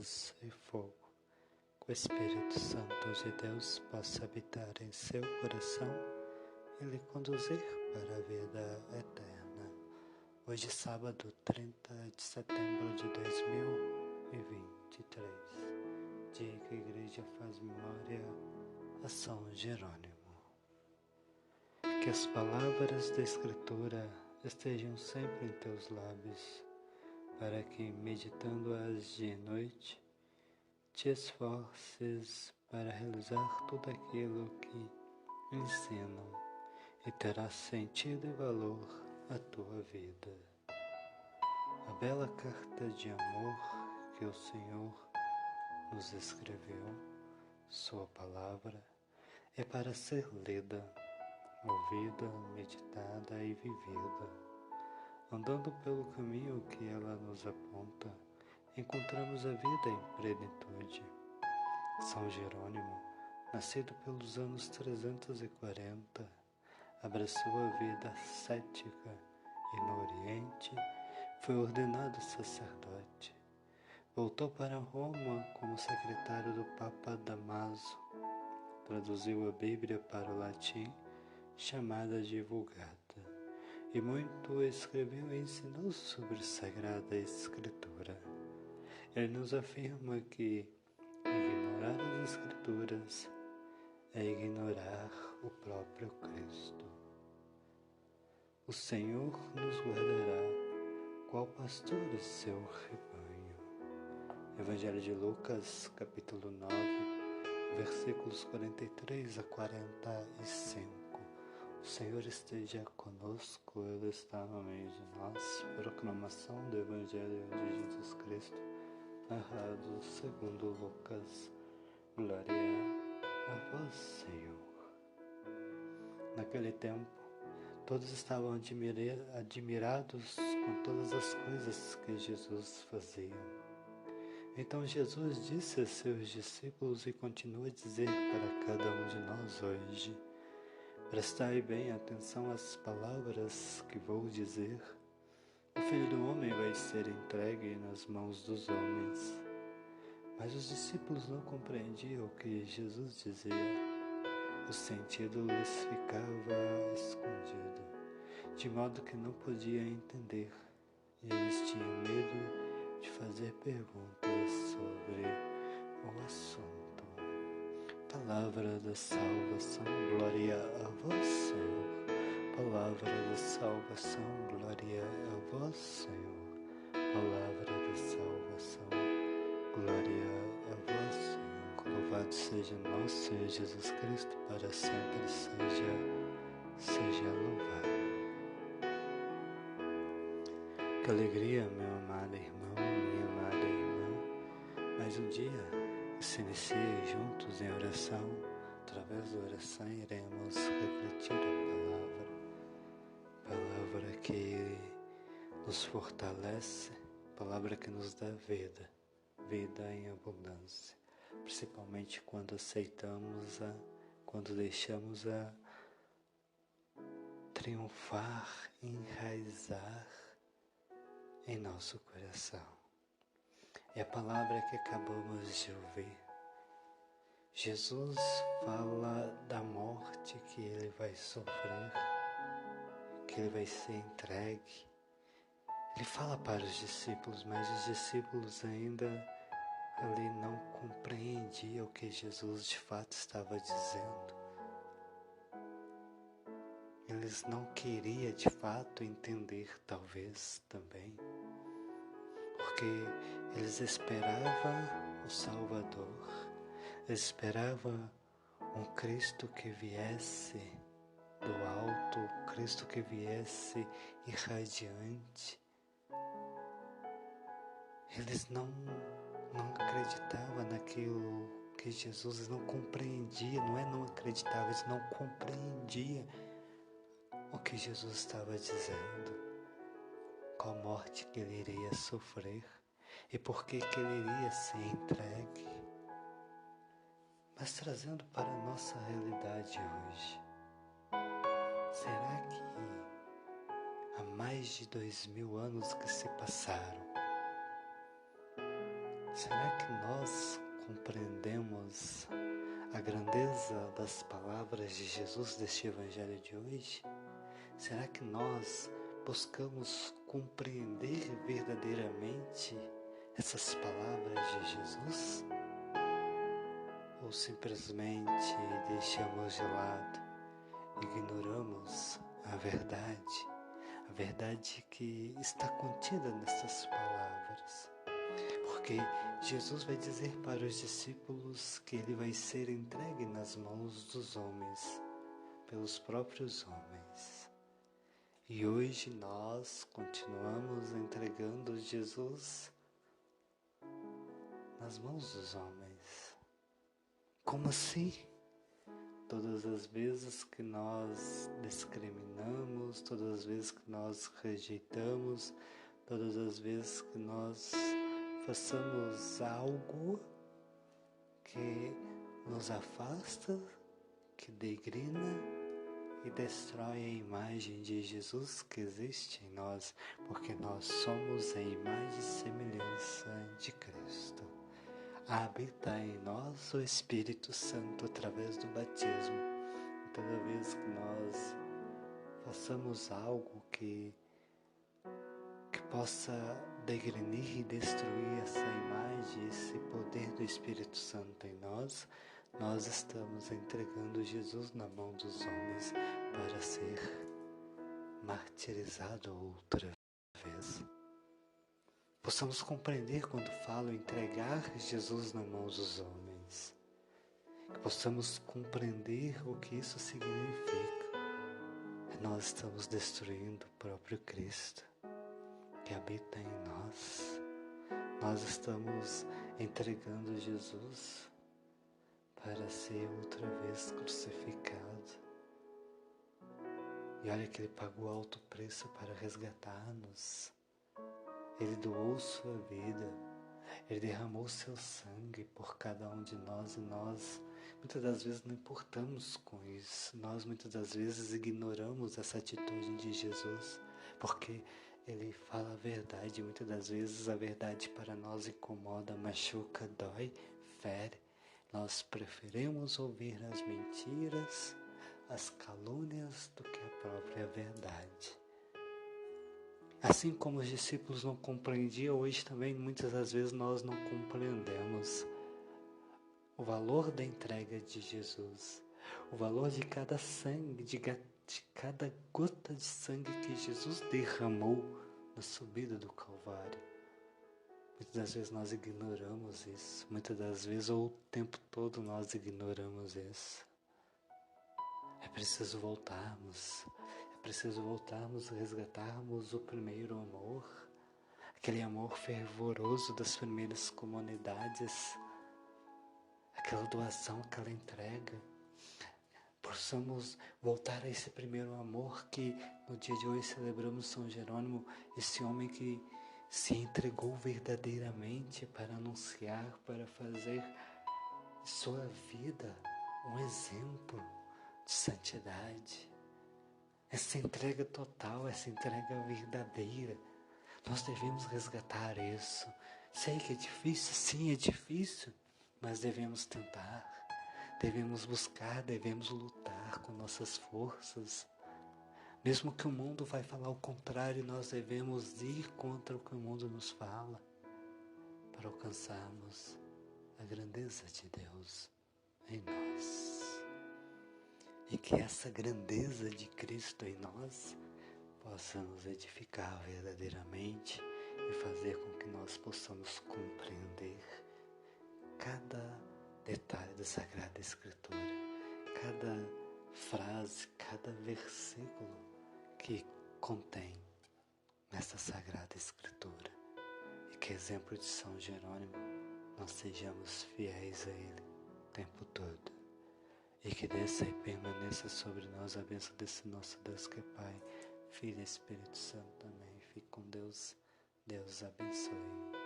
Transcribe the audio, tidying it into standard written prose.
paz e fogo. Que o Espírito Santo de Deus possa habitar em seu coração e lhe conduzir para a vida eterna. Hoje, sábado, 30 de setembro de 2023, dia que a Igreja faz memória a São Jerônimo. Que as palavras da Escritura estejam sempre em teus lábios, para que, meditando-as dia e noite, te esforces para realizar tudo aquilo que ensinam e terá sentido e valor a tua vida. A bela carta de amor que o Senhor nos escreveu, sua palavra, é para ser lida, ouvida, meditada e vivida. Andando pelo caminho que ela nos aponta, encontramos a vida em plenitude. São Jerônimo, nascido pelos anos 340, abraçou a vida ascética e no Oriente foi ordenado sacerdote. Voltou para Roma como secretário do Papa Damaso. Traduziu a Bíblia para o latim, chamada de Vulgata. E muito escreveu e ensinou sobre a Sagrada Escritura. Ele nos afirma que ignorar as Escrituras é ignorar o próprio Cristo. O Senhor nos guardará, qual pastores seu rebanho. Evangelho de Lucas, capítulo 9, versículos 43 a 45. O Senhor esteja conosco, Ele está no meio de nós. Proclamação do Evangelho de Jesus Cristo, narrado segundo Lucas. Glória a vós, Senhor. Naquele tempo, todos estavam admirados com todas as coisas que Jesus fazia. Então Jesus disse a seus discípulos e continua a dizer para cada um de nós hoje: prestai bem atenção às palavras que vou dizer. O Filho do Homem vai ser entregue nas mãos dos homens. Mas os discípulos não compreendiam o que Jesus dizia. O sentido lhes ficava escondido, de modo que não podiam entender. E eles tinham medo de fazer perguntas sobre o assunto. Palavra da salvação, glória a vós, Senhor. Palavra da salvação, glória a vós, Senhor. Palavra da salvação, glória a vós, Senhor. Louvado seja nosso Senhor Jesus Cristo, para sempre seja louvado. Que alegria, meu amado irmão, minha amada irmã. Mais um dia que se inicia juntos em oração. Através da oração iremos refletir a palavra que nos fortalece, palavra que nos dá vida em abundância, principalmente quando quando deixamos-a triunfar, enraizar em nosso coração. É a palavra que acabamos de ouvir. Jesus fala da morte que ele vai sofrer, que ele vai ser entregue. Ele fala para os discípulos, mas os discípulos ainda ali não compreendiam o que Jesus de fato estava dizendo. Eles não queriam de fato entender, talvez também, porque eles esperavam o Salvador, eles esperavam um Cristo que viesse do alto, Cristo que viesse irradiante. Eles não acreditavam naquilo que Jesus não compreendia, não acreditavam, eles não compreendiam o que Jesus estava dizendo, qual morte que ele iria sofrer e por que ele iria ser entregue. Mas trazendo para a nossa realidade hoje, será que há mais de 2000 anos que se passaram, Será que nós compreendemos a grandeza das palavras de Jesus deste Evangelho de hoje? Será que nós buscamos compreender verdadeiramente essas palavras de Jesus? Ou simplesmente deixamos de lado, ignoramos a verdade que está contida nessas palavras? Porque Jesus vai dizer para os discípulos que ele vai ser entregue nas mãos dos homens, pelos próprios homens. E hoje nós continuamos entregando Jesus nas mãos dos homens. Como assim? Todas as vezes que nós discriminamos, todas as vezes que nós rejeitamos, todas as vezes que nós façamos algo que nos afasta, que degrina e destrói a imagem de Jesus que existe em nós, porque nós somos a imagem e semelhança de Cristo. Habita em nós o Espírito Santo através do batismo. E toda vez que nós façamos algo que possa degrenir e destruir essa imagem, esse poder do Espírito Santo em nós, nós estamos entregando Jesus na mão dos homens para ser martirizado outra vez. Possamos compreender quando falo entregar Jesus na mão dos homens. Que possamos compreender o que isso significa. Nós estamos destruindo o próprio Cristo que habita em nós. Nós estamos entregando Jesus para ser outra vez crucificado. E olha que ele pagou alto preço para resgatar-nos. Ele doou sua vida, ele derramou seu sangue por cada um de nós e nós muitas das vezes não importamos com isso. Nós muitas das vezes ignoramos essa atitude de Jesus, porque ele fala a verdade. Muitas das vezes a verdade para nós incomoda, machuca, dói, fere. Nós preferimos ouvir as mentiras, as calúnias do que a própria verdade. Assim como os discípulos não compreendiam, hoje também muitas das vezes nós não compreendemos o valor da entrega de Jesus, o valor de cada sangue, de cada gota de sangue que Jesus derramou na subida do Calvário. Muitas das vezes nós ignoramos isso, muitas das vezes ou o tempo todo nós ignoramos isso. É preciso voltarmos e resgatarmos o primeiro amor, aquele amor fervoroso das primeiras comunidades, aquela doação, aquela entrega. Possamos voltar a esse primeiro amor que no dia de hoje celebramos São Jerônimo, esse homem que se entregou verdadeiramente para anunciar, para fazer de sua vida um exemplo de santidade. Essa entrega total, essa entrega verdadeira, nós devemos resgatar isso. Sei que é difícil, sim, é difícil, mas devemos tentar, devemos buscar, devemos lutar com nossas forças. Mesmo que o mundo vai falar o contrário, nós devemos ir contra o que o mundo nos fala, para alcançarmos a grandeza de Deus em nós. E que essa grandeza de Cristo em nós possa nos edificar verdadeiramente e fazer com que nós possamos compreender cada detalhe da Sagrada Escritura, cada frase, cada versículo que contém nessa Sagrada Escritura. E que, exemplo de São Jerônimo, nós sejamos fiéis a Ele o tempo todo. E que desça e permaneça sobre nós a bênção desse nosso Deus que é Pai, Filho e Espírito Santo. Amém. Fique com Deus. Deus abençoe.